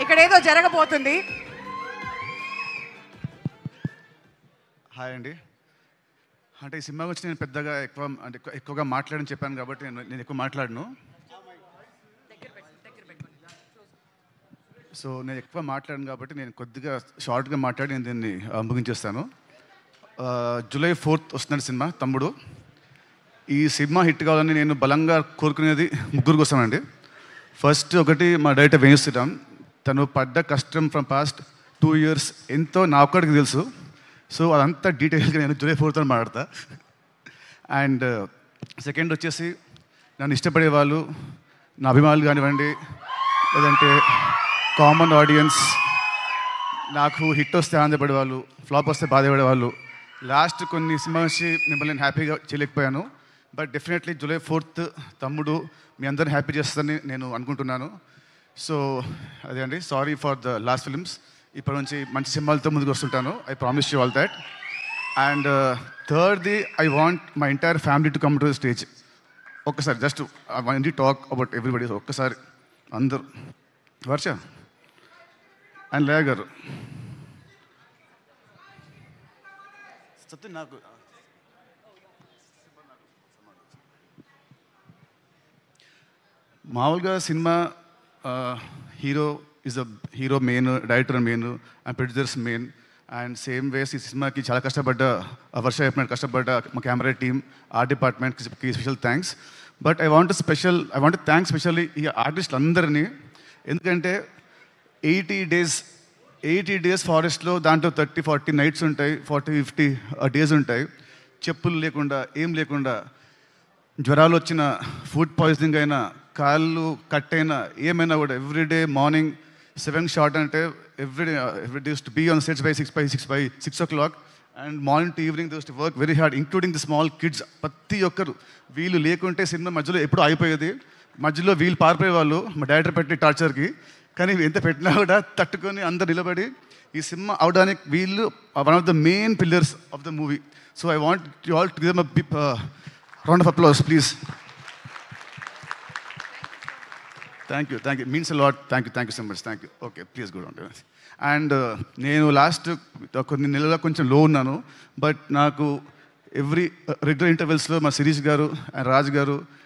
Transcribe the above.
ఇక్కడ ఏదో జరగబోతుంది. హాయ్ అండి. అంటే ఈ సినిమా గురించి నేను పెద్దగా ఎక్కువగా మాట్లాడని చెప్పాను కాబట్టి నేను ఎక్కువ మాట్లాడను. సో నేను ఎక్కువ మాట్లాడను కాబట్టి నేను కొద్దిగా షార్ట్గా మాట్లాడి నేను దీన్ని ముగించేస్తాను. జూలై 4th వస్తున్నాడు సినిమా తమ్ముడు. ఈ సినిమా హిట్ కావాలని నేను బలంగా కోరుకునేది ముగ్గురు కోసం అండి. ఫస్ట్ ఒకటి మా డైరెక్టర్ వేణు శ్రీరామ్. తను పడ్డ కష్టం ఫ్రమ్ పాస్ట్ 2 years ఎంతో నా ఒక్కడికి తెలుసు. సో అదంతా డీటెయిల్గా నేను జూలై 4th మాట్లాడతా. అండ్ సెకండ్ వచ్చేసి నన్ను ఇష్టపడే వాళ్ళు, నా అభిమానులు కానివ్వండి, లేదంటే కామన్ ఆడియన్స్, నాకు హిట్ వస్తే ఆనందపడేవాళ్ళు, ఫ్లాప్ వస్తే బాధపడేవాళ్ళు. లాస్ట్ కొన్ని సినిమా వచ్చి మిమ్మల్ని నేను హ్యాపీగా చేయలేకపోయాను. బట్ డెఫినెట్లీ జూలై 4th తమ్ముడు మీ అందరిని హ్యాపీ చేస్తుందని నేను అనుకుంటున్నాను. సో అదే అండి, sorry for the last films. ఇప్పటి నుంచి మంచి సినిమాలతో ముందుకు వస్తుంటాను. I promise you all that. And థర్డ్ది, I want my entire family to come to the stage. ఒక్కసారి just I want talk about everybody. ఒక్కసారి అందరూ, వర్ష అండ్ లేయ గారు, సత్యం నాకు మామూలుగా cinema hero is a hero main, director main and producers main. And same ways ఈ సినిమాకి చాలా కష్టపడ్డ వర్ష చెప్పినట్టు కష్టపడ్డ మా కెమెరా టీమ్, ఆర్ట్ డిపార్ట్మెంట్కి special thanks. But I want thanks specially ఈ ఆర్టిస్టులు అందరినీ. ఎందుకంటే 80 days ఫారెస్ట్లో, దాంట్లో 30-40 నైట్స్ ఉంటాయి, 40-50 డేస్ ఉంటాయి. చెప్పులు లేకుండా, ఏం లేకుండా, జ్వరాలు వచ్చిన, ఫుడ్ పాయిజనింగ్ అయినా, కాళ్ళు కట్ అయినా, ఏమైనా కూడా ఎవ్రీడే మార్నింగ్ 7 షార్ట్ అంటే everyday to be on sets by 6 o'clock. And morning to evening to work very hard, including the small kids. ప్రతి ఒక్కరు వీళ్ళు లేకుంటే సినిమా మధ్యలో ఎప్పుడు అయిపోయేది. మధ్యలో వీళ్ళు పారిపోయేవాళ్ళు మా డైరెక్టర్ పెట్టే టార్చర్కి. కానీ ఎంత పెట్టినా కూడా తట్టుకొని అందరు నిలబడి ఈ సినిమా అవడానికి వీళ్ళు one of the main pillars of the movie. So I want you all to give them a round of applause please. Thank you means a lot. Thank you so much. Thank you. Okay, please good on. And నేను last కొన్ని నెలలుగా కొంచెం లో ఉన్నాను. But నాకు regular ఇంటర్వెల్స్లో మా శిరీష్ గారు and Raj గారు